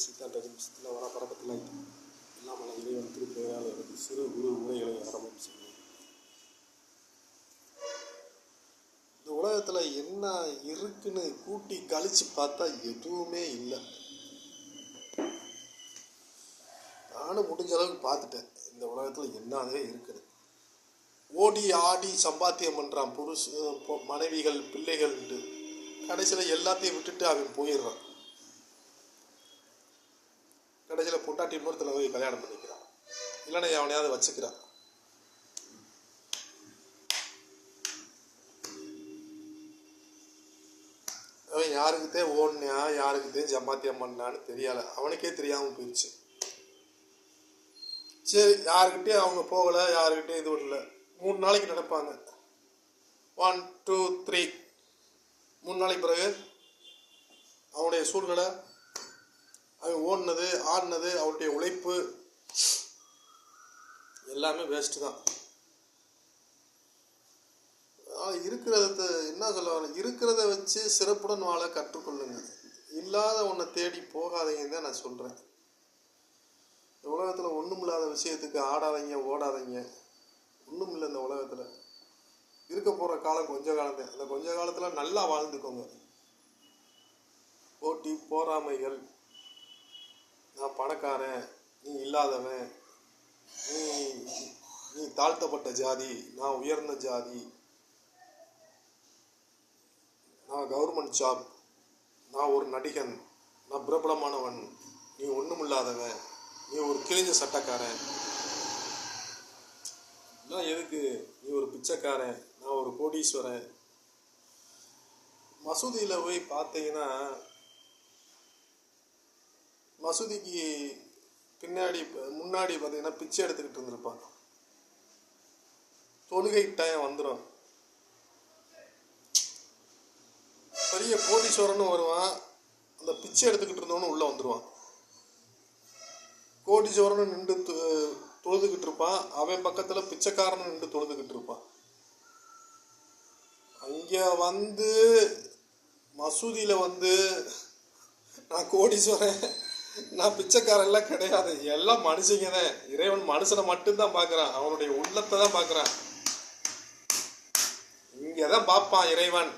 சித்தாந்த நிமிஷத்தில் வர பறக்கத்தில் எல்லாம் வல்ல இறைவன் திருப்பெயரால் எனக்கு சிறு குரு உரைகளை ஆரம்பம் செய்யும். இந்த உலகத்தில் என்ன இருக்குன்னு கூட்டி கழிச்சு பார்த்தா எதுவுமே இல்லை. நானும் முடிஞ்ச அளவுக்கு பார்த்துட்டேன் இந்த உலகத்தில் என்னவே இருக்குது. ஓடி ஆடி சம்பாத்தியம் பண்ணுறான் மனைவிகள் பிள்ளைகள் கடைசியில் எல்லாத்தையும் விட்டுட்டு அவன் போயிடுறான். கடைசியில் பொட்டாட்டி இன்னொருத்தல போய் கல்யாணம் பண்ணிக்கிறான், இல்லைன்னா அவனையாவது வச்சுக்கிறான். அவன் யாருக்குத்தே ஓடினா யாருக்குத்தே சம்பாத்தியம் பண்ணான்னு தெரியலை, அவனுக்கே தெரியாமல் போயிடுச்சு. சரி, யாருக்கிட்டே அவங்க போகலை, யாருக்கிட்டே இது விடல. 3 நாளைக்கு நடப்பாங்க. 1 2 3 3 நாளைக்கு பிறகு அவனுடைய சூழ்நிலை, அவன் ஓடினது ஆடினது அவனுடைய உழைப்பு எல்லாமே வேஸ்ட்டு தான். இருக்கிறத என்ன சொல்ல, இருக்கிறத வச்சு சிறப்புடன் வாழ கற்றுக்கொள்ளுங்க. இல்லாத ஒன்றை தேடி போகாதீங்கன்னு தான் நான் சொல்கிறேன். இந்த உலகத்தில் ஒன்றும் இல்லாத விஷயத்துக்கு ஆடாதீங்க, ஓடாதீங்க. ஒன்றும் இல்லை இந்த உலகத்தில். இருக்க போகிற காலம் கொஞ்ச காலம்தான். அந்த கொஞ்ச காலத்தில் நல்லா வாழ்ந்துக்கோங்க. போட்டி போராமைகள், நான் பணக்காரன், நீ இல்லாதவன், நீ தாழ்த்தப்பட்ட ஜாதி, நான் உயர்ந்த ஜாதி, நான் கவர்மெண்ட் ஜாப், நான் ஒரு நடிகன், நான் பிரபலமானவன், நீ ஒன்றும் இல்லாதவன், நீ ஒரு கிழிஞ்ச சட்டக்காரன், நான் எதுக்கு, நீ ஒரு பிச்சைக்காரன், நான் ஒரு கோடீஸ்வரன். மசூதியில் போய் பார்த்தீங்கன்னா மசூதிக்கு முன்னாடி பார்த்தீங்கன்னா பிச்சை எடுத்துக்கிட்டு இருந்திருப்பான். தொழுகை டைம் வந்துடும், பெரிய கோடீஸ்வரன்னு வருவான், அந்த பிச்சை எடுத்துக்கிட்டு இருந்தவனு உள்ளே வந்துடுவான். கோடீஸ்வரன் நின்று தொழுதுகிட்டு இருப்பான், அவன் பக்கத்தில் பிச்சைக்காரன் நின்று தொழுதுகிட்டு இருப்பான். அங்கே வந்து மசூதியில் வந்து நான் கோடீஸ்வரன், நான் பிச்சைக்காரெல்லாம் கிடையாது, எல்லாம் மனுஷங்க தான். இறைவன் மனுஷனை மட்டும்தான் பார்க்குறான், அவனுடைய உள்ளத்தை தான் பார்க்குறான். இங்கே தான் பார்ப்பான் இறைவன்.